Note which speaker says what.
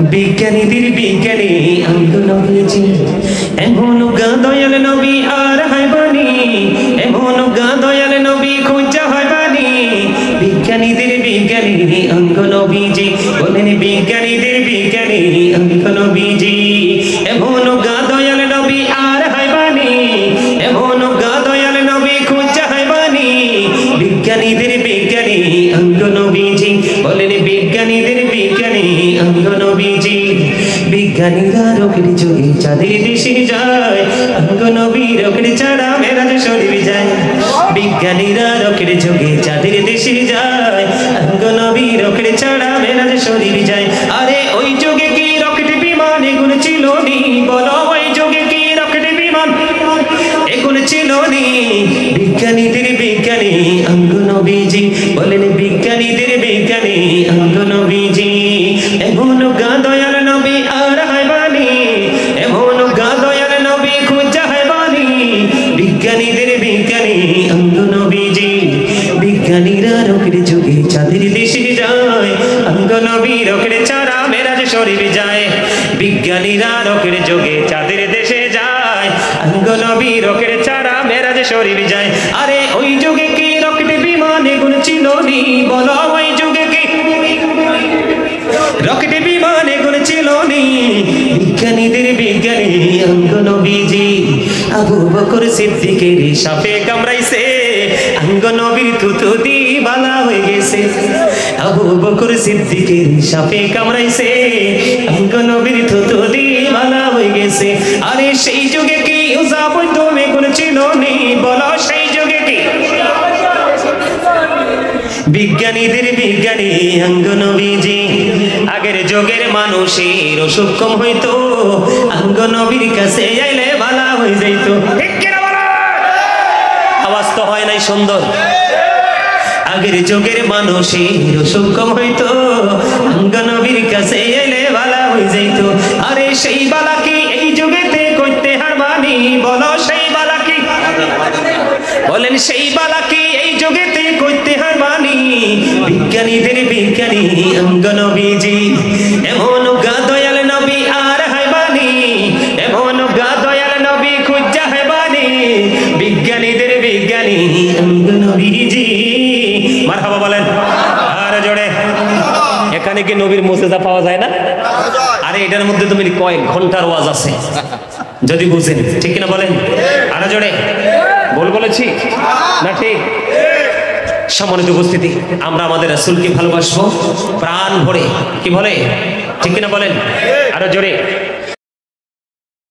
Speaker 1: বিজ্ঞানীদের বিজ্ঞানী অঙ্গ নবীজি, এমন গা দয়াল নবী আর হাইবানি, এমন গা দয়াল নবী খুঁজা হয়বানি। বিজ্ঞানীদের বিজ্ঞানী অঙ্গ নবীজি, বলেন বিজ্ঞানীদের বিজ্ঞানী অঙ্গ নবীজি, এমন গা দয়াল নবী আর হাইবানি, এমন গা দয়াল নবী খুঁজা হয়বানি। বিজ্ঞানীদের বিজ্ঞানী অঙ্গ নবীজি, বলেন বিজ্ঞানীদের বিজ্ঞানী অঙ্গ নবীজি। বিজ্ঞানীরা রকেট যোগে চাঁদের দেশে যায়, অঙ্গ নবী রকেট ছাড়া মেরাজ শরীফ যায়। বিজ্ঞানীরা রকেট যোগে চাঁদের দেশে যায়, অঙ্গ নবী রকেট ছাড়া মেরাজ শরীফ যায়। আরে ওই যুগে কি রকেট বিমান এগুলো ছিল নি? বলো ওই যুগে কি রকেট বিমান এগুলো ছিল নি? বিজ্ঞানীদের বিজ্ঞানী অঙ্গ নবীজি, বলেন বিজ্ঞানীদের বিজ্ঞানী অঙ্গ নবীজি, এমন গা দয়াল নবী আর হাইবানি, এমন গা দয়াল নবী খুঁজা হাইবানি। বিজ্ঞানীদের বিজ্ঞানী অঙ্গ নবীজি, বিজ্ঞানীরা রকেট যোগে চাঁদের দেশে যায়, অঙ্গ নবী রকেট ছাড়া মেরাজ শরীফ যায়। বিজ্ঞানীরা রকেট যোগে চাঁদের দেশে যায়, অঙ্গ নবী রকেট ছাড়া মেরাজ শরীফ যায়। আরে ওই যুগে কি রকেট বিমান এগুলো ছিল নি? বলো ওই যুগে কি রকেট বিমান এগুলো ছিল নি? বিজ্ঞানীদের বিজ্ঞানী অঙ্গ নবীজি, আবু বকর সিদ্দিকের সাপে কামড়াইছে, অঙ্গ নবীর থুতু দি বালা হয়ে গেছে। আবু বকর সিদ্দিকের সাপে কামড়াইছে, অঙ্গ নবীর থুতু দি বালা হয়ে গেছে। আরে সেই যুগে কি উজা বৈদ্যম এগুলো ছিল নি? বলো সেই যুগে কি? বিজ্ঞানীদের বিজ্ঞানী অঙ্গ নবীজি, আগের যুগের মানুষের অসুখ কম হইতো, অঙ্গ নবীর কাছে আইলে ভালো হয়ে যাইত। আওয়াজ তো হয় নাই সুন্দর? আগের যুগের মানুষের অসুখ কম হইতো, অঙ্গ নবীর কাছে আইলে ভালো হয়ে যাইত। আরে সেই বালা কি এই যুগেতে করতে হারবানি? বলো সেই বালা কি? বলেন সেই বালা কি এই যুগেতে করতে হারবানি? বিজ্ঞানীদের বিজ্ঞানী অঙ্গ নবীজি, এমন গা দয়াল নবী আর হাইবানি, এমন গা দয়াল নবী খুঁজা হাইবানি। বিজ্ঞানীদের বিজ্ঞানী অঙ্গ নবীজি, মারহাবা বলেন আর জোরে। এখানে কি নবীর মুজিজা পাওয়া যায় না? আরে এটার মধ্যে তুমি কয়েক ঘন্টার ওয়াজ আছে, যদি বুঝেন, ঠিক কিনা বলেন? আর জোরে বল বলেছি না? ঠিক। সম্মানিত উপস্থিতি, আমরা আমাদের রাসূলকে ভালোবাসবো প্রাণ ভরে, কি বলে? ঠিক কিনা বলেন? আরো জোরে।